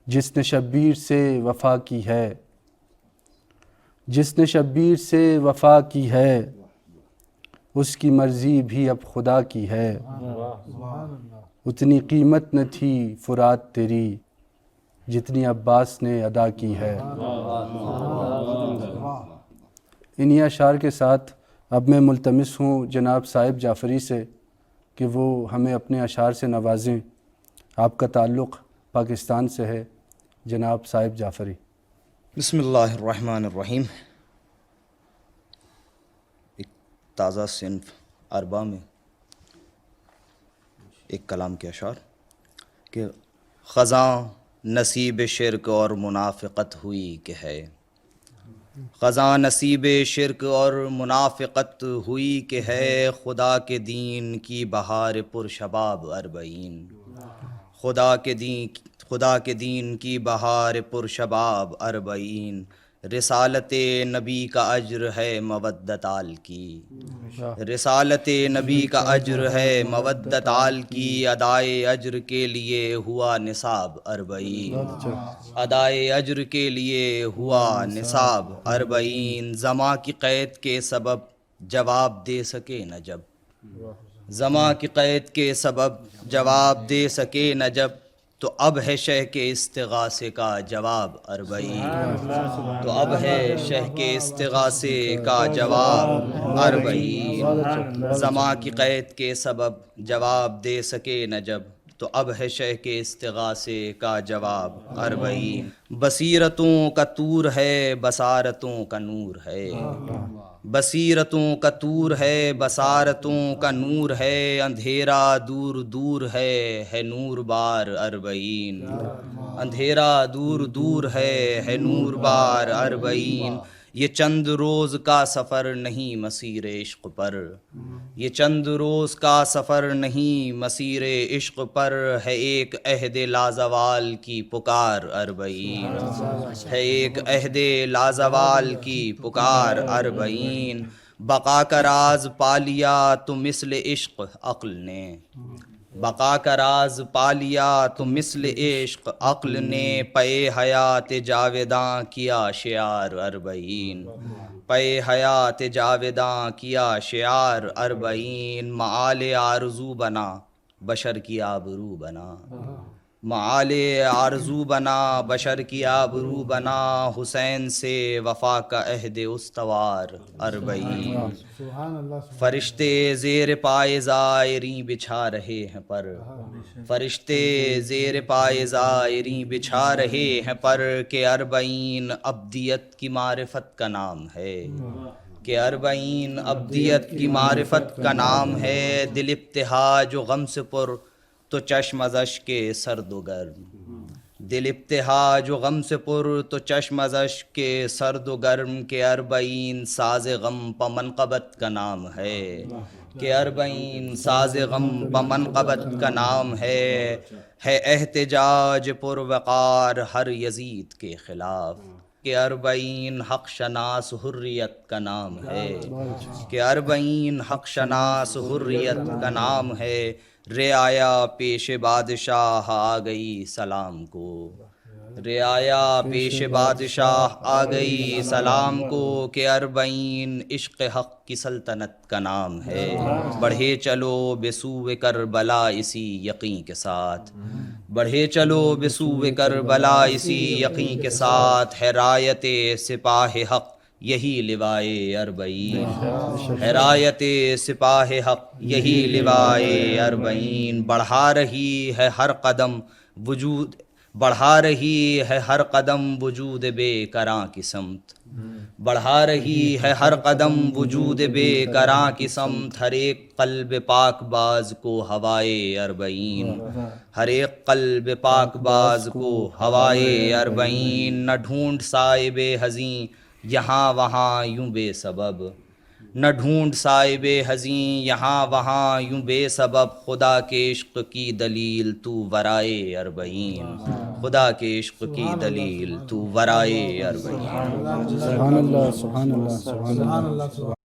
جس نے شبیر سے وفا کی ہے، جس نے شبیر سے وفا کی ہے، اس کی مرضی بھی اب خدا کی ہے۔ اتنی قیمت نہ تھی فرات تیری جتنی عباس نے ادا کی ہے۔ انہی اشعار کے ساتھ اب میں ملتمس ہوں جناب صاحب جعفری سے کہ وہ ہمیں اپنے اشعار سے نوازیں۔ آپ کا تعلق پاکستان سے ہے جناب صاحب جعفری۔ بسم اللہ الرحمن الرحیم۔ ایک تازہ صنف اربع میں ایک کلام کے اشعار کہ خزاں نصیب شرک اور منافقت ہوئی کہ ہے، خزاں نصیب شرک اور منافقت ہوئی کہ ہے، خدا کے دین کی بہار پرشباب اربعین، خدا کے دین کی بہار پرشباب اربعین، رسالت نبی کا اجر ہے مودت آل کی، رسالت نبی کا اجر ہے مودت آل کی، ادائے اجر کے لیے ہوا نصاب اربعین، ادائے اجر کے لیے ہوا نصاب اربعین، زماں کی قید کے سبب جواب دے سکے نہ جب، زماں کی قید کے سبب جواب دے سکے نہ جب، تو اب ہے شہ کے استغاثے کا جواب اربعین، تو اب ہے شہ کے استغاثے کا جواب اربعین، زماں کی قید کے سبب جواب دے سکے نہ جب، تو اب ہے شہ کے استغاثے کا جواب اربعین، بصیرتوں کا طور ہے بصارتوں کا نور ہے، بصیرتوں کا طور ہے بصارتوں کا نور ہے، اندھیرا دور دور ہے نور بار اربعین، اندھیرا دور دور ہے نور بار اربعین، یہ چند روز کا سفر نہیں مسیر عشق پر، یہ چند روز کا سفر نہیں مسیر عشق پر، ہے ایک عہد لازوال کی پکار اربعین، ہے ایک عہد لازوال کی پکار اربعین، بقا کا راز پا لیا تو مثل عشق عقل نے، بقا کا راز پا لیا تو مثل عشق عقل نے، پے حیات جاویداں کیا شعار اربعین، پے حیات جاویداں کیا شعار اربعین، معال آرزو بنا بشر کی آبرو بنا، معال آرزو بنا بشر کی آبرو بنا، حسین سے وفا کا عہد استوار اربعین، فرشتے زیر پائے زائریں بچھا رہے ہیں پر، فرشتے زیر پائے زائریں بچھا رہے ہیں پر، کہ اربعین ابدیت کی معرفت کا نام ہے، کہ اربعین ابدیت کی معرفت کا نام ہے، دل ابتہاج و غم سے پر تو چشم از اشک سرد و گرم، دل ابتہاج و غم سے پر تو چشم از اشک سرد و گرم، کہ اربعین ساز غم پا منقبت کا نام ہے، کہ اربعین ساز غم پا منقبت کا نام ہے احتجاج پر وقار ہر یزید کے خلاف، کہ اربعین حق شناس حریت کا نام ہے، کہ اربعین حق شناس حریت کا نام ہے، رعایا پیش بادشاہ آ گئی سلام کو، رعایا پیش بادشاہ آ گئی سلام کو، کہ اربعین عشق حق کی سلطنت کا نام ہے، بڑھے چلو بسوء کربلا اسی یقین کے ساتھ، بڑھے چلو بسوء کربلا اسی یقین کے ساتھ، ہے رایت سپاہ حق یہی لوائے اربعین، ہے رایت سپاہ حق یہی لوائے اربعین، بڑھا رہی ہے ہر قدم وجود، بڑھا رہی ہے ہر قدم وجود بے کراں کی سمت، بڑھا رہی ہے ہر قدم وجود بے کراں کی سمت، ہر ایک قلب پاک باز کو ہوائے اربعین، ہر ایک قلب پاک باز کو ہوائے اربعین، نہ ڈھونڈ صائب حزیں یہاں وہاں یوں بے سبب، نہ ڈھونڈ صائب حزیں یہاں وہاں یوں بے سبب، خدا کے عشق کی دلیل تو ورائے اربعین، خدا کے عشق کی دلیل تو ورائے اربعین۔ سبحان اللہ سبحان اللہ سبحان اللہ۔